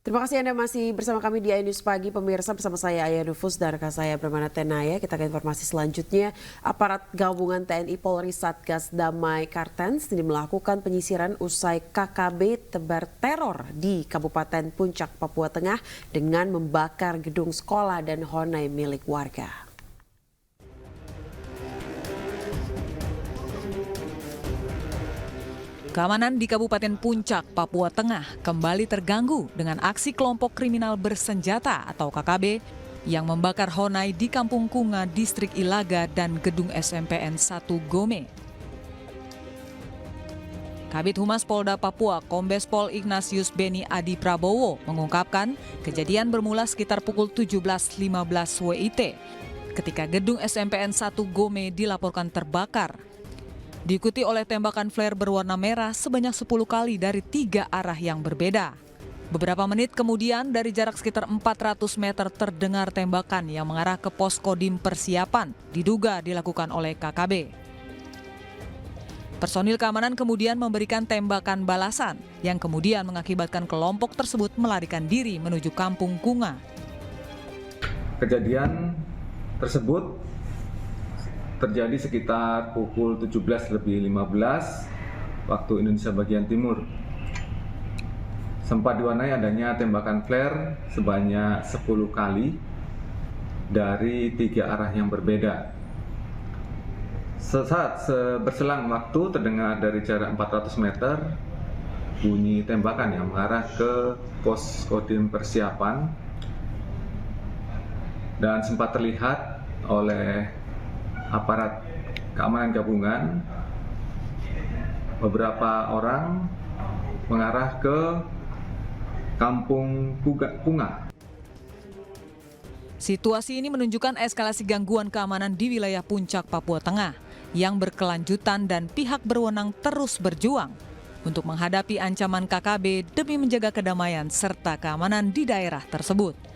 Terima kasih Anda masih bersama kami di iNews Pagi. Pemirsa, bersama saya Ayah Nufus dan rekan saya Permana Tenaya. Kita ke informasi selanjutnya. Aparat gabungan TNI Polri Satgas Damai Kartens ini melakukan penyisiran usai KKB tebar teror di Kabupaten Puncak, Papua Tengah dengan membakar gedung sekolah dan honai milik warga. Keamanan di Kabupaten Puncak, Papua Tengah kembali terganggu dengan aksi kelompok kriminal bersenjata atau KKB yang membakar honai di Kampung Kunga, Distrik Ilaga dan gedung SMPN 1 Gome. Kabid Humas Polda Papua, Kombes Pol Ignatius Beni Adi Prabowo mengungkapkan kejadian bermula sekitar pukul 17.15 WIT ketika gedung SMPN 1 Gome dilaporkan terbakar. Diikuti oleh tembakan flare berwarna merah sebanyak 10 kali dari 3 arah yang berbeda. Beberapa menit kemudian dari jarak sekitar 400 meter terdengar tembakan yang mengarah ke pos Kodim Persiapan, diduga dilakukan oleh KKB. Personil keamanan kemudian memberikan tembakan balasan yang kemudian mengakibatkan kelompok tersebut melarikan diri menuju Kampung Kunga. Kejadian tersebut terjadi sekitar pukul 17.15 waktu Indonesia bagian timur. Sempat diwarnai adanya tembakan flare sebanyak 10 kali dari 3 arah yang berbeda. Sesaat berselang waktu terdengar dari jarak 400 meter bunyi tembakan yang mengarah ke pos Kodim Persiapan dan sempat terlihat oleh aparat keamanan gabungan beberapa orang mengarah ke Kampung Kunga. Situasi ini menunjukkan eskalasi gangguan keamanan di wilayah Puncak, Papua Tengah yang berkelanjutan dan pihak berwenang terus berjuang untuk menghadapi ancaman KKB demi menjaga kedamaian serta keamanan di daerah tersebut.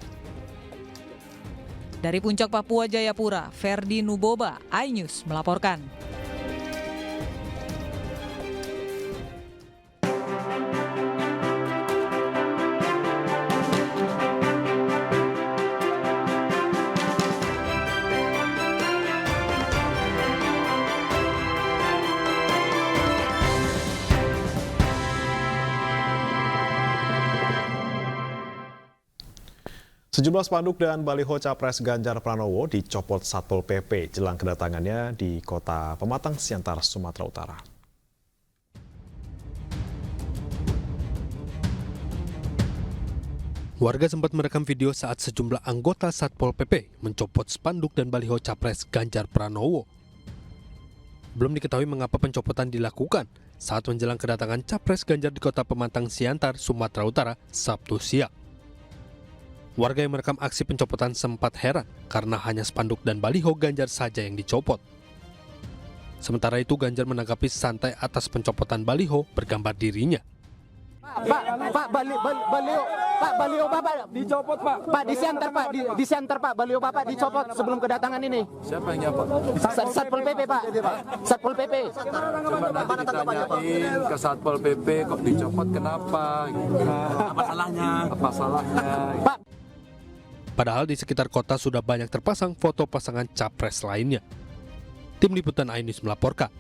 Dari Puncak Papua Jayapura, Ferdi Nuboba, iNews melaporkan. Sejumlah spanduk dan baliho Capres Ganjar Pranowo dicopot Satpol PP jelang kedatangannya di Kota Pematang Siantar, Sumatera Utara. Warga sempat merekam video saat sejumlah anggota Satpol PP mencopot spanduk dan baliho Capres Ganjar Pranowo. Belum diketahui mengapa pencopotan dilakukan saat menjelang kedatangan Capres Ganjar di Kota Pematang Siantar, Sumatera Utara, Sabtu siang. Warga yang merekam aksi pencopotan sempat heran karena hanya spanduk dan baliho Ganjar saja yang dicopot. Sementara itu Ganjar menanggapi santai atas pencopotan baliho bergambar dirinya. Pak, baliho Bapak dicopot, Pak. Pak, di center, Pak, baliho Bapak dicopot sebelum kedatangan ini. Siapa yang nyopot? Satpol PP, Pak. Satpol PP. Coba nanti ditanyain ke Satpol PP kok dicopot, kenapa? Apa salahnya? Apa salahnya? Pak. Padahal di sekitar kota sudah banyak terpasang foto pasangan capres lainnya. Tim Liputan iNews melaporkan.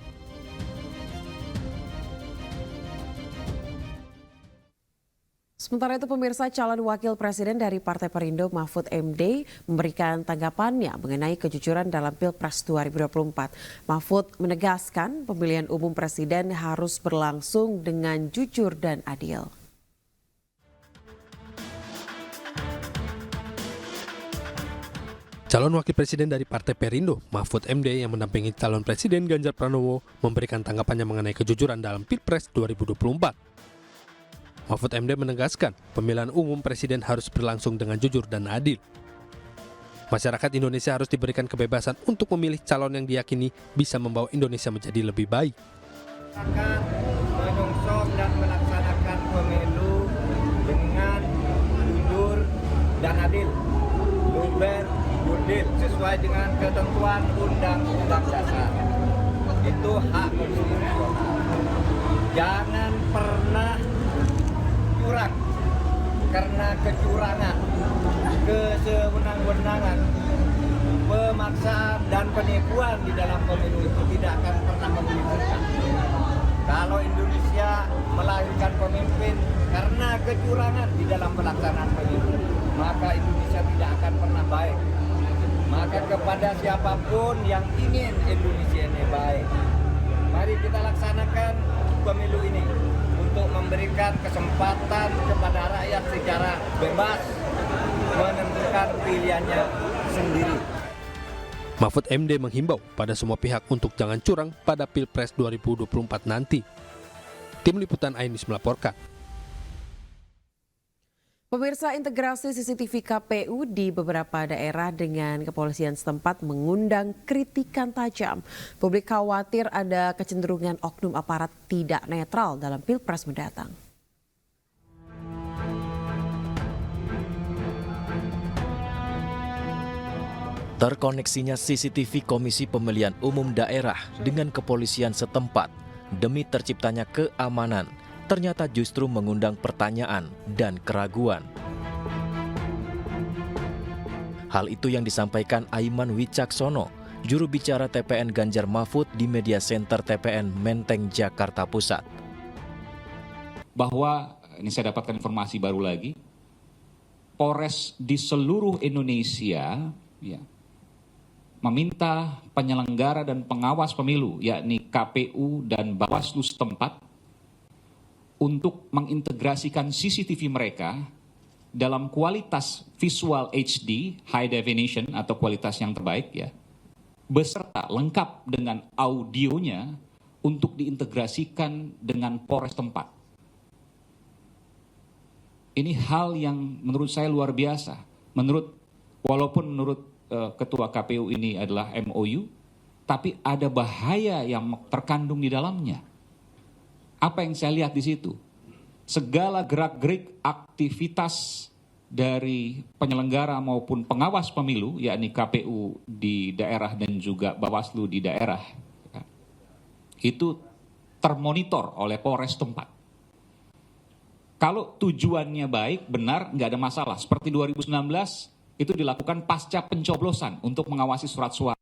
Sementara itu pemirsa, calon wakil presiden dari Partai Perindo Mahfud MD memberikan tanggapannya mengenai kejujuran dalam Pilpres 2024. Mahfud menegaskan pemilihan umum presiden harus berlangsung dengan jujur dan adil. Calon wakil presiden dari Partai Perindo, Mahfud MD yang mendampingi calon presiden Ganjar Pranowo memberikan tanggapannya mengenai kejujuran dalam Pilpres 2024. Mahfud MD menegaskan pemilihan umum presiden harus berlangsung dengan jujur dan adil. Masyarakat Indonesia harus diberikan kebebasan untuk memilih calon yang diyakini bisa membawa Indonesia menjadi lebih baik. Akan menyongsong dan melaksanakan pemilu dengan jujur dan adil, luber, jurdil, sesuai dengan ketentuan Undang-Undang Dasar. Itu hak konstitusional. Jangan pernah curang karena kecurangan, kesewenang-wenangan, pemaksaan dan penipuan di dalam pemilu itu tidak akan pernah memberi berkah. Kalau Indonesia melahirkan pemimpin karena kecurangan di dalam pelaksanaan pemilu, maka Indonesia tidak akan pernah baik. Maka kepada siapapun yang ingin Indonesia ini baik, mari kita laksanakan pemilu ini untuk memberikan kesempatan kepada rakyat secara bebas menentukan pilihannya sendiri. Mahfud MD menghimbau pada semua pihak untuk jangan curang pada Pilpres 2024 nanti. Tim Liputan iNews melaporkan. Pemirsa, integrasi CCTV KPU di beberapa daerah dengan kepolisian setempat mengundang kritikan tajam. Publik khawatir ada kecenderungan oknum aparat tidak netral dalam Pilpres mendatang. Terkoneksinya CCTV Komisi Pemilihan Umum Daerah dengan kepolisian setempat demi terciptanya keamanan ternyata justru mengundang pertanyaan dan keraguan. Hal itu yang disampaikan Aiman Wicaksono, juru bicara TPN Ganjar Mahfud di Media Center TPN Menteng, Jakarta Pusat. Bahwa, ini saya dapatkan informasi baru lagi, Polres di seluruh Indonesia meminta penyelenggara dan pengawas pemilu, yakni KPU dan Bawaslu setempat, untuk mengintegrasikan CCTV mereka dalam kualitas visual HD, high definition atau kualitas yang terbaik beserta lengkap dengan audionya untuk diintegrasikan dengan Polres tempat. Ini hal yang menurut saya luar biasa. Walaupun menurut Ketua KPU ini adalah MOU, tapi ada bahaya yang terkandung di dalamnya. Apa yang saya lihat di situ? Segala gerak-gerik aktivitas dari penyelenggara maupun pengawas pemilu, yakni KPU di daerah dan juga Bawaslu di daerah, itu termonitor oleh Polres tempat. Kalau tujuannya baik, benar, nggak ada masalah. Seperti 2019, itu dilakukan pasca pencoblosan untuk mengawasi surat suara.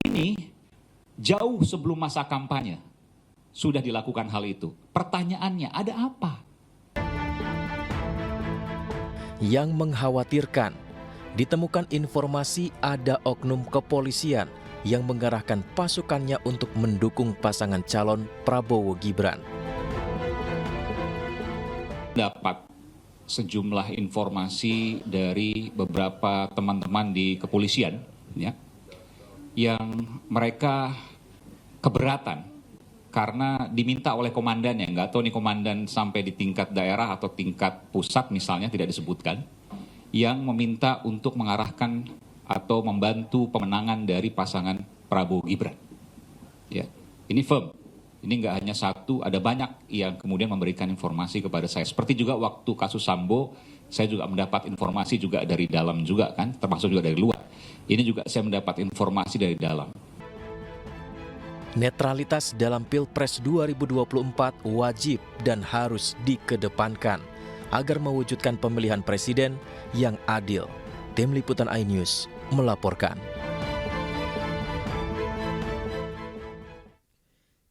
Ini jauh sebelum masa kampanye sudah dilakukan hal itu. Pertanyaannya, ada apa? Yang mengkhawatirkan, ditemukan informasi ada oknum kepolisian yang mengarahkan pasukannya untuk mendukung pasangan calon Prabowo Gibran. Dapat sejumlah informasi dari beberapa teman-teman di kepolisian yang mereka keberatan karena diminta oleh komandannya, nggak tahu nih komandan sampai di tingkat daerah atau tingkat pusat misalnya tidak disebutkan, yang meminta untuk mengarahkan atau membantu pemenangan dari pasangan Prabowo Gibran. Ini firm, ini nggak hanya satu, ada banyak yang kemudian memberikan informasi kepada saya. Seperti juga waktu kasus Sambo, saya juga mendapat informasi juga dari dalam juga kan, termasuk juga dari luar. Ini juga saya mendapat informasi dari dalam. Netralitas dalam Pilpres 2024 wajib dan harus dikedepankan agar mewujudkan pemilihan presiden yang adil. Tim Liputan iNews melaporkan.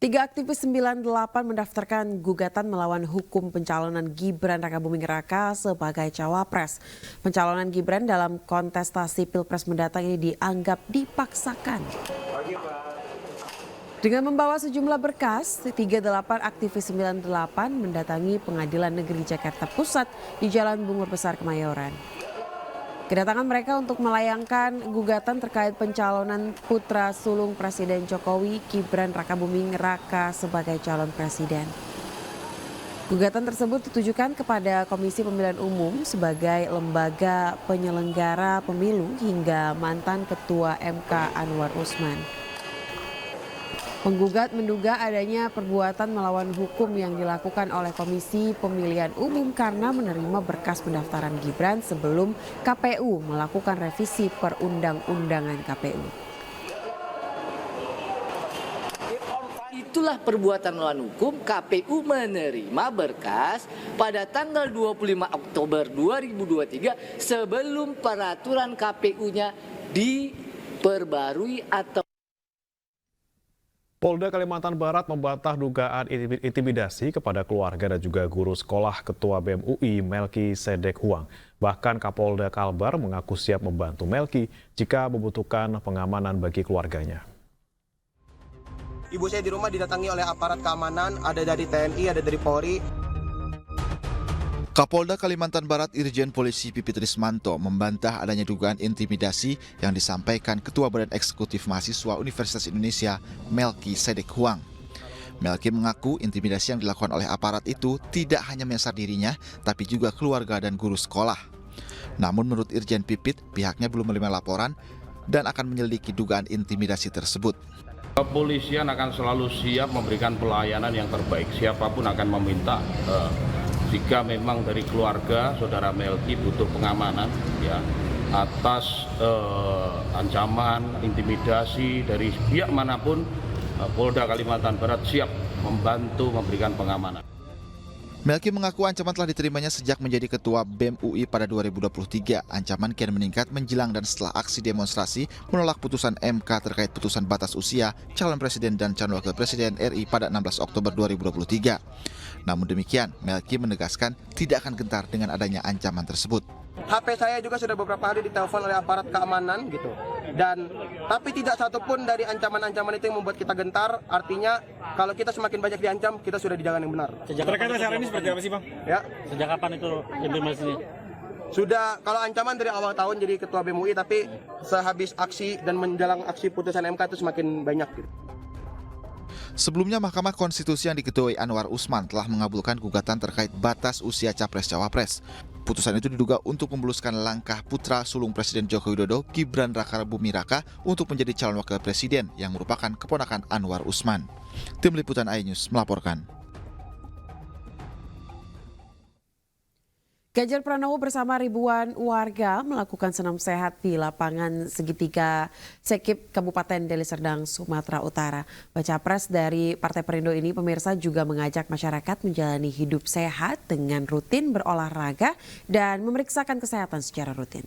3 aktivis 98 mendaftarkan gugatan melawan hukum pencalonan Gibran Rakabuming Raka sebagai cawapres. Pencalonan Gibran dalam kontestasi Pilpres mendatang ini dianggap dipaksakan. Dengan membawa sejumlah berkas, 38 aktivis 98 mendatangi Pengadilan Negeri Jakarta Pusat di Jalan Bungur Besar Kemayoran. Kedatangan mereka untuk melayangkan gugatan terkait pencalonan putra sulung Presiden Jokowi, Gibran Rakabuming Raka sebagai calon presiden. Gugatan tersebut ditujukan kepada Komisi Pemilihan Umum sebagai lembaga penyelenggara pemilu hingga mantan Ketua MK Anwar Usman. Penggugat menduga adanya perbuatan melawan hukum yang dilakukan oleh Komisi Pemilihan Umum karena menerima berkas pendaftaran Gibran sebelum KPU melakukan revisi perundang-undangan KPU. Itu itulah perbuatan melawan hukum. KPU menerima berkas pada tanggal 25 Oktober 2023 sebelum peraturan KPU-nya diperbarui atau Polda Kalimantan Barat membantah dugaan intimidasi kepada keluarga dan juga guru sekolah Ketua BEM UI Melki Sedek Huang. Bahkan Kapolda Kalbar mengaku siap membantu Melki jika membutuhkan pengamanan bagi keluarganya. Ibu saya di rumah didatangi oleh aparat keamanan, ada dari TNI, ada dari Polri. Kapolda Kalimantan Barat Irjen Polisi Pipit Rismanto membantah adanya dugaan intimidasi yang disampaikan Ketua Badan Eksekutif Mahasiswa Universitas Indonesia, Melki Sedek Huang. Melki mengaku intimidasi yang dilakukan oleh aparat itu tidak hanya menyasar dirinya, tapi juga keluarga dan guru sekolah. Namun menurut Irjen Pipit, pihaknya belum menerima laporan dan akan menyelidiki dugaan intimidasi tersebut. Kepolisian akan selalu siap memberikan pelayanan yang terbaik. Siapapun akan meminta jika memang dari keluarga saudara Melki butuh pengamanan ya atas ancaman, intimidasi dari pihak manapun, Polda Kalimantan Barat siap membantu memberikan pengamanan. Melki mengaku ancaman telah diterimanya sejak menjadi Ketua BEM UI pada 2023. Ancaman kian meningkat menjelang dan setelah aksi demonstrasi menolak putusan MK terkait putusan batas usia calon presiden dan calon wakil presiden RI pada 16 Oktober 2023. Namun demikian, Melki menegaskan tidak akan gentar dengan adanya ancaman tersebut. HP saya juga sudah beberapa kali ditelepon oleh aparat keamanan gitu. Tapi tidak satupun dari ancaman-ancaman itu yang membuat kita gentar. Artinya kalau kita semakin banyak diancam, kita sudah di jalan yang benar. Terkait acara ini seperti apa sih, Bang? Ya. Sejak kapan itu informasinya? Sudah, kalau ancaman dari awal tahun jadi Ketua BEM UI, tapi sehabis aksi dan menjelang aksi putusan MK itu semakin banyak gitu. Sebelumnya Mahkamah Konstitusi yang diketuai Anwar Usman telah mengabulkan gugatan terkait batas usia Capres-Cawapres. Putusan itu diduga untuk memuluskan langkah putra sulung Presiden Joko Widodo, Gibran Rakabuming Raka, untuk menjadi calon wakil presiden yang merupakan keponakan Anwar Usman. Tim Liputan iNews melaporkan. Ganjar Pranowo bersama ribuan warga melakukan senam sehat di lapangan segitiga Sekip, Kabupaten Deli Serdang, Sumatera Utara. Baca pres dari Partai Perindo ini pemirsa juga mengajak masyarakat menjalani hidup sehat dengan rutin berolahraga dan memeriksakan kesehatan secara rutin.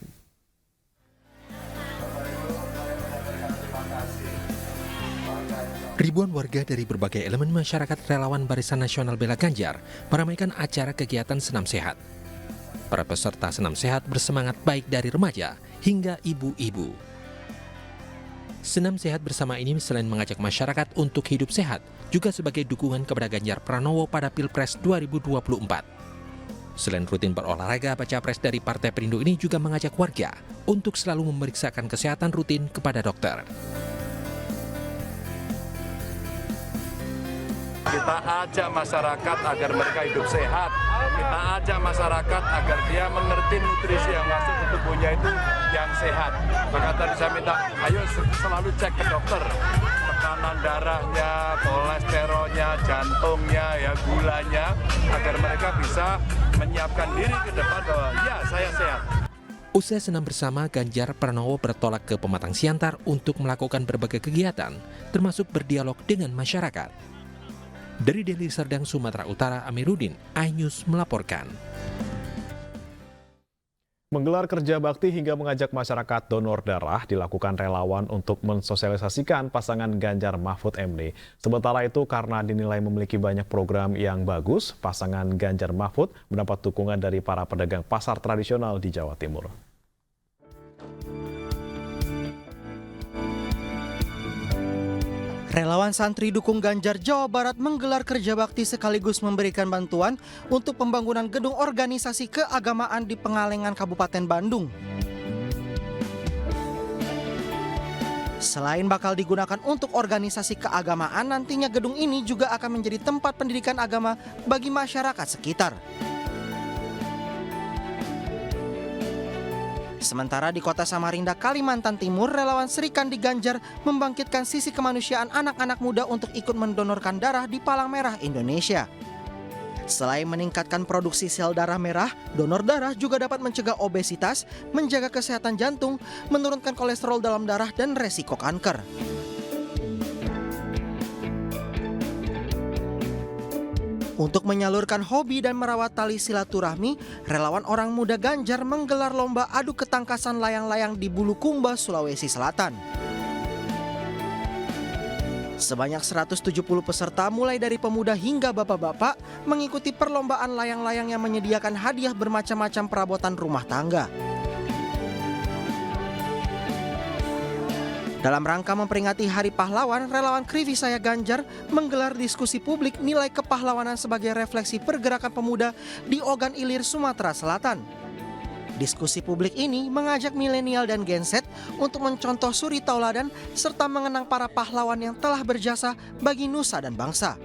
Ribuan warga dari berbagai elemen masyarakat relawan Barisan Nasional Bela Ganjar meramaikan acara kegiatan senam sehat. Para peserta senam sehat bersemangat baik dari remaja hingga ibu-ibu. Senam sehat bersama ini selain mengajak masyarakat untuk hidup sehat, juga sebagai dukungan kepada Ganjar Pranowo pada Pilpres 2024. Selain rutin berolahraga, baca pres dari Partai Perindo ini juga mengajak warga untuk selalu memeriksakan kesehatan rutin kepada dokter. Kita ajak masyarakat agar mereka hidup sehat. Kita ajak masyarakat agar dia mengerti nutrisi yang masuk ke tubuhnya itu yang sehat. Maka tadi saya minta, ayo selalu cek ke dokter. Tekanan darahnya, kolesterolnya, jantungnya, ya gulanya, agar mereka bisa menyiapkan diri ke depan bahwa ya saya sehat. Usai senam bersama, Ganjar Pranowo bertolak ke Pematang Siantar untuk melakukan berbagai kegiatan, termasuk berdialog dengan masyarakat. Dari Deli Serdang, Sumatera Utara, Amiruddin, iNews melaporkan. Menggelar kerja bakti hingga mengajak masyarakat donor darah dilakukan relawan untuk mensosialisasikan pasangan Ganjar Mahfud MD. Sementara itu karena dinilai memiliki banyak program yang bagus, pasangan Ganjar Mahfud mendapat dukungan dari para pedagang pasar tradisional di Jawa Timur. Relawan santri dukung Ganjar Jawa Barat menggelar kerja bakti sekaligus memberikan bantuan untuk pembangunan gedung organisasi keagamaan di Pengalengan, Kabupaten Bandung. Selain bakal digunakan untuk organisasi keagamaan, nantinya gedung ini juga akan menjadi tempat pendidikan agama bagi masyarakat sekitar. Sementara di kota Samarinda, Kalimantan Timur, relawan Sri Kandi Ganjar membangkitkan sisi kemanusiaan anak-anak muda untuk ikut mendonorkan darah di Palang Merah Indonesia. Selain meningkatkan produksi sel darah merah, donor darah juga dapat mencegah obesitas, menjaga kesehatan jantung, menurunkan kolesterol dalam darah, dan resiko kanker. Untuk menyalurkan hobi dan merawat tali silaturahmi, relawan Orang Muda Ganjar menggelar lomba adu ketangkasan layang-layang di Bulukumba, Sulawesi Selatan. Sebanyak 170 peserta mulai dari pemuda hingga bapak-bapak mengikuti perlombaan layang-layang yang menyediakan hadiah bermacam-macam perabotan rumah tangga. Dalam rangka memperingati Hari Pahlawan, relawan Krivi Saya Ganjar menggelar diskusi publik nilai kepahlawanan sebagai refleksi pergerakan pemuda di Ogan Ilir, Sumatera Selatan. Diskusi publik ini mengajak milenial dan Gen Z untuk mencontoh suri tauladan serta mengenang para pahlawan yang telah berjasa bagi nusa dan bangsa.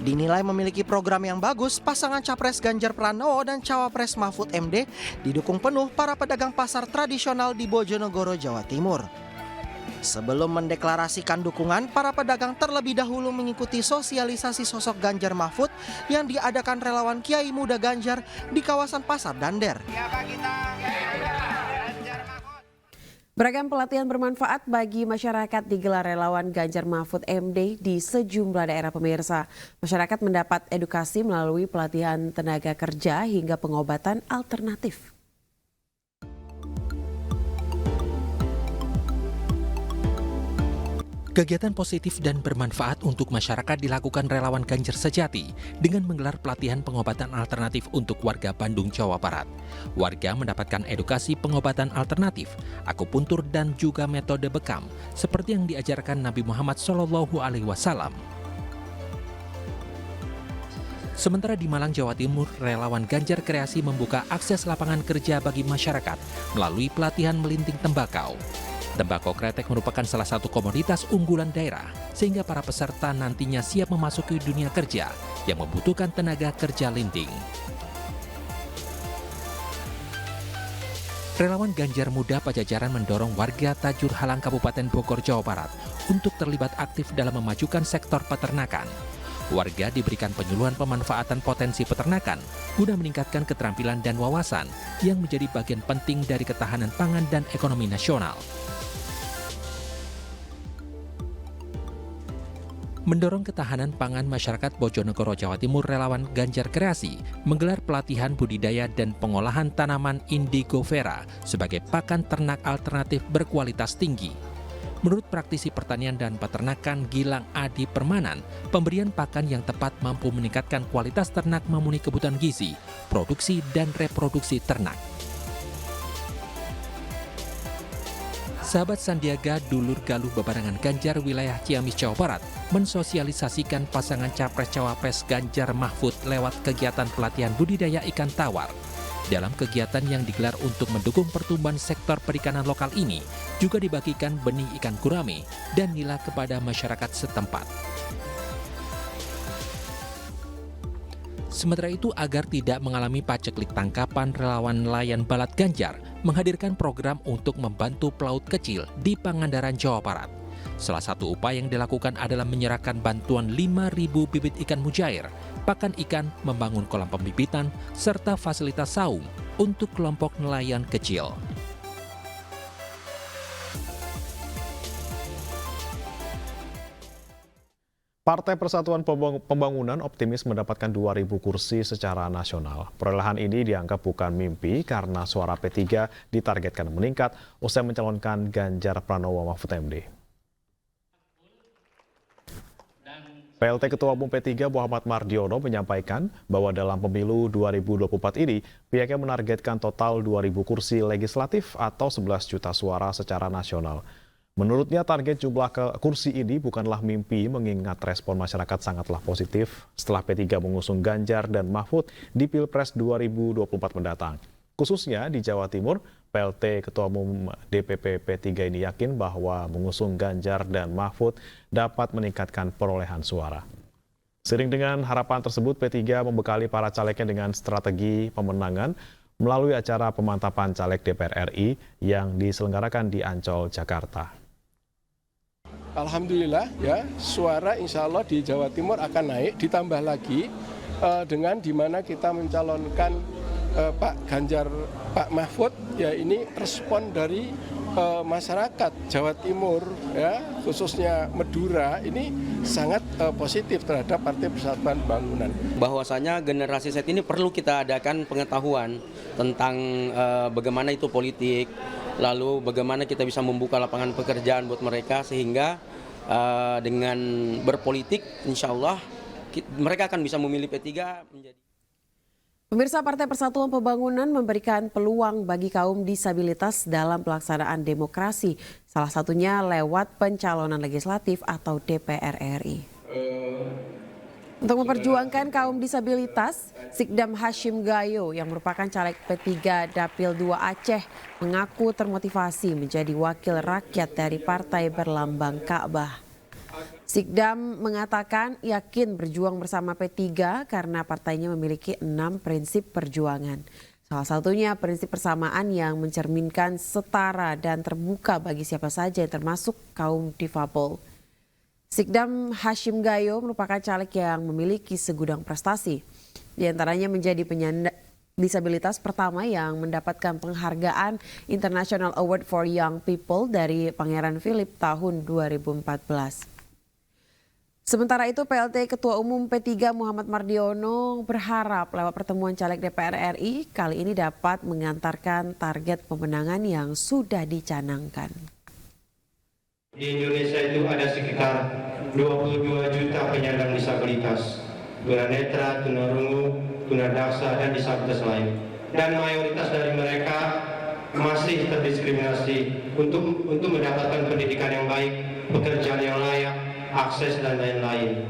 Dinilai memiliki program yang bagus, pasangan Capres Ganjar Pranowo dan Cawapres Mahfud MD didukung penuh para pedagang pasar tradisional di Bojonegoro, Jawa Timur. Sebelum mendeklarasikan dukungan, para pedagang terlebih dahulu mengikuti sosialisasi sosok Ganjar Mahfud yang diadakan relawan Kiai Muda Ganjar di kawasan Pasar Dander. Beragam pelatihan bermanfaat bagi masyarakat digelar relawan Ganjar Mahfud MD di sejumlah daerah pemirsa. Masyarakat mendapat edukasi melalui pelatihan tenaga kerja hingga pengobatan alternatif. Kegiatan positif dan bermanfaat untuk masyarakat dilakukan relawan Ganjar Sejati dengan menggelar pelatihan pengobatan alternatif untuk warga Bandung, Jawa Barat. Warga mendapatkan edukasi pengobatan alternatif, akupuntur dan juga metode bekam seperti yang diajarkan Nabi Muhammad SAW. Sementara di Malang, Jawa Timur, relawan Ganjar Kreasi membuka akses lapangan kerja bagi masyarakat melalui pelatihan melinting tembakau. Tembakau kretek merupakan salah satu komoditas unggulan daerah, sehingga para peserta nantinya siap memasuki dunia kerja yang membutuhkan tenaga kerja linting. Relawan Ganjar Muda Pajajaran mendorong warga Tajur Halang, Kabupaten Bogor, Jawa Barat untuk terlibat aktif dalam memajukan sektor peternakan. Warga diberikan penyuluhan pemanfaatan potensi peternakan guna meningkatkan keterampilan dan wawasan yang menjadi bagian penting dari ketahanan pangan dan ekonomi nasional. Mendorong ketahanan pangan masyarakat Bojonegoro, Jawa Timur, relawan Ganjar Kreasi menggelar pelatihan budidaya dan pengolahan tanaman indigo vera sebagai pakan ternak alternatif berkualitas tinggi. Menurut praktisi pertanian dan peternakan Gilang Adi Permanan, pemberian pakan yang tepat mampu meningkatkan kualitas ternak memenuhi kebutuhan gizi, produksi dan reproduksi ternak. Sahabat Sandiaga Dulur Galuh Bebarengan Ganjar wilayah Ciamis, Jawa Barat mensosialisasikan pasangan Capres-Cawapres Ganjar Mahfud lewat kegiatan pelatihan budidaya ikan tawar. Dalam kegiatan yang digelar untuk mendukung pertumbuhan sektor perikanan lokal ini, juga dibagikan benih ikan gurame dan nila kepada masyarakat setempat. Sementara itu, agar tidak mengalami paceklik tangkapan, relawan nelayan Balat Ganjar menghadirkan program untuk membantu pelaut kecil di Pangandaran, Jawa Barat. Salah satu upaya yang dilakukan adalah menyerahkan bantuan 5.000 bibit ikan mujair, pakan ikan, membangun kolam pembibitan, serta fasilitas saung untuk kelompok nelayan kecil. Partai Persatuan Pembangunan optimis mendapatkan 2.000 kursi secara nasional. Perolehan ini dianggap bukan mimpi karena suara P3 ditargetkan meningkat usai mencalonkan Ganjar Pranowo Mahfud MD. PLT Ketua Umum P3 Muhammad Mardiono menyampaikan bahwa dalam pemilu 2024 ini pihaknya menargetkan total 2.000 kursi legislatif atau 11 juta suara secara nasional. Menurutnya target jumlah kursi ini bukanlah mimpi mengingat respon masyarakat sangatlah positif setelah P3 mengusung Ganjar dan Mahfud di Pilpres 2024 mendatang. Khususnya di Jawa Timur, PLT Ketua Umum DPP P3 ini yakin bahwa mengusung Ganjar dan Mahfud dapat meningkatkan perolehan suara. Seiring dengan harapan tersebut, P3 membekali para calegnya dengan strategi pemenangan melalui acara pemantapan caleg DPR RI yang diselenggarakan di Ancol, Jakarta. Alhamdulillah ya, suara insya Allah di Jawa Timur akan naik, ditambah lagi dengan dimana kita mencalonkan Pak Ganjar, Pak Mahfud, ya ini respon dari masyarakat Jawa Timur, ya khususnya Madura ini sangat positif terhadap Partai Persatuan Pembangunan. Bahwasanya generasi saat ini perlu kita adakan pengetahuan tentang bagaimana itu politik, lalu bagaimana kita bisa membuka lapangan pekerjaan buat mereka sehingga dengan berpolitik, insya Allah mereka akan bisa memilih P3 menjadi. Pemirsa, Partai Persatuan Pembangunan memberikan peluang bagi kaum disabilitas dalam pelaksanaan demokrasi, salah satunya lewat pencalonan legislatif atau DPR RI. Untuk memperjuangkan kaum disabilitas, Sikdam Hashim Gayo yang merupakan caleg P3 Dapil 2 Aceh mengaku termotivasi menjadi wakil rakyat dari partai berlambang Ka'bah. Sikdam mengatakan yakin berjuang bersama P3 karena partainya memiliki 6 prinsip perjuangan. Salah satunya prinsip persamaan yang mencerminkan setara dan terbuka bagi siapa saja termasuk kaum difabel. Sikdam Hashim Gayo merupakan caleg yang memiliki segudang prestasi. Di antaranya menjadi penyandang disabilitas pertama yang mendapatkan penghargaan International Award for Young People dari Pangeran Philip tahun 2014. Sementara itu, PLT Ketua Umum P3 Muhammad Mardiono berharap lewat pertemuan caleg DPR RI kali ini dapat mengantarkan target pemenangan yang sudah dicanangkan. Di Indonesia itu ada sekitar 22 juta penyandang disabilitas, tunanetra, tunarungu, tunadaksa, dan disabilitas lain. Dan mayoritas dari mereka masih terdiskriminasi untuk mendapatkan pendidikan yang baik, pekerjaan yang layak, akses dan lain-lain.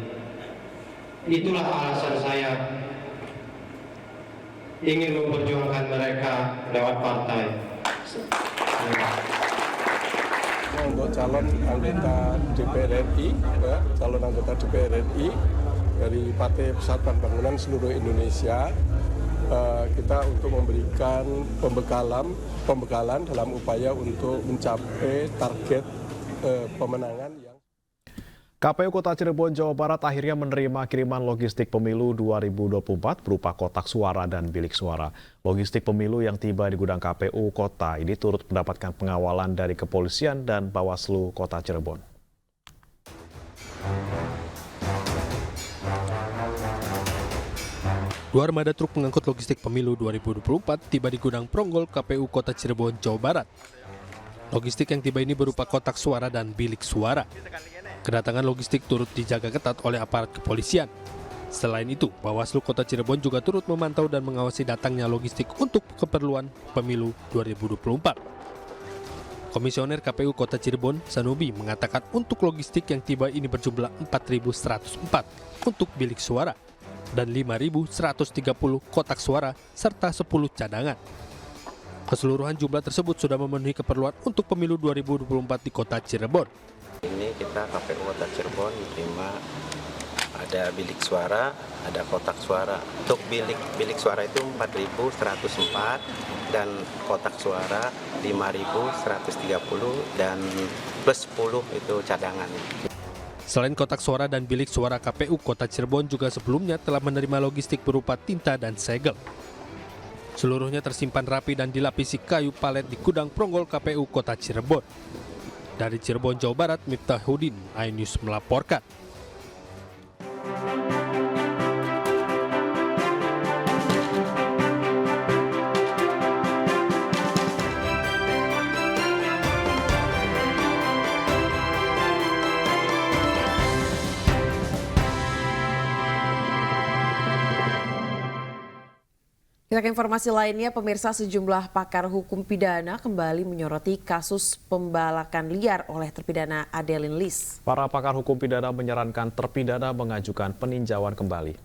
Itulah alasan saya ingin memperjuangkan mereka lewat partai. Untuk calon anggota DPR RI, calon anggota DPR RI dari Partai Persatuan Pembangunan seluruh Indonesia, kita untuk memberikan pembekalan dalam upaya untuk mencapai target pemenangan yang KPU Kota Cirebon, Jawa Barat akhirnya menerima kiriman logistik pemilu 2024 berupa kotak suara dan bilik suara. Logistik pemilu yang tiba di gudang KPU Kota ini turut mendapatkan pengawalan dari kepolisian dan Bawaslu Kota Cirebon. Dua armada truk pengangkut logistik pemilu 2024 tiba di gudang Pronggol KPU Kota Cirebon, Jawa Barat. Logistik yang tiba ini berupa kotak suara dan bilik suara. Kedatangan logistik turut dijaga ketat oleh aparat kepolisian. Selain itu, Bawaslu Kota Cirebon juga turut memantau dan mengawasi datangnya logistik untuk keperluan pemilu 2024. Komisioner KPU Kota Cirebon, Sanubi, mengatakan untuk logistik yang tiba ini berjumlah 4.104 untuk bilik suara dan 5.130 kotak suara serta 10 cadangan. Keseluruhan jumlah tersebut sudah memenuhi keperluan untuk pemilu 2024 di Kota Cirebon. Ini kita KPU Kota Cirebon menerima ada bilik suara, ada kotak suara. Untuk bilik suara itu 4.104 dan kotak suara 5.130 dan plus 10 itu cadangan. Selain kotak suara dan bilik suara, KPU Kota Cirebon juga sebelumnya telah menerima logistik berupa tinta dan segel. Seluruhnya tersimpan rapi dan dilapisi kayu palet di gudang Pronggol KPU Kota Cirebon. Dari Cirebon, Jawa Barat, Miftahudin, iNews melaporkan. Kita ke informasi lainnya, pemirsa, sejumlah pakar hukum pidana kembali menyoroti kasus pembalakan liar oleh terpidana Adeline Lis. Para pakar hukum pidana menyarankan terpidana mengajukan peninjauan kembali.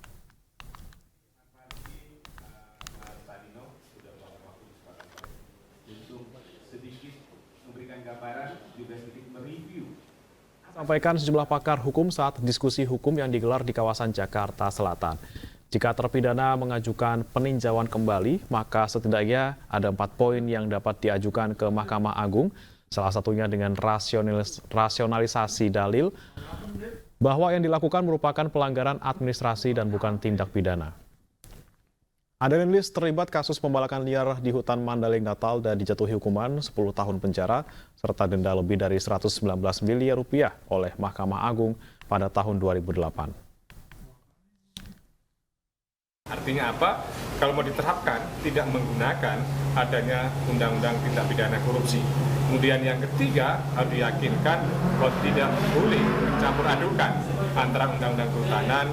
Sampaikan sejumlah pakar hukum saat diskusi hukum yang digelar di kawasan Jakarta Selatan. Jika terpidana mengajukan peninjauan kembali, maka setidaknya ada 4 poin yang dapat diajukan ke Mahkamah Agung, salah satunya dengan rasionalisasi dalil bahwa yang dilakukan merupakan pelanggaran administrasi dan bukan tindak pidana. Adeline Lis terlibat kasus pembalakan liar di hutan Mandailing Natal dan dijatuhi hukuman 10 tahun penjara serta denda lebih dari 119 miliar rupiah oleh Mahkamah Agung pada tahun 2008. Artinya apa? Kalau mau diterapkan, tidak menggunakan adanya undang-undang tindak pidana korupsi. Kemudian yang ketiga, harus diyakinkan bahwa tidak boleh mencampur adukan antara undang-undang kehutanan.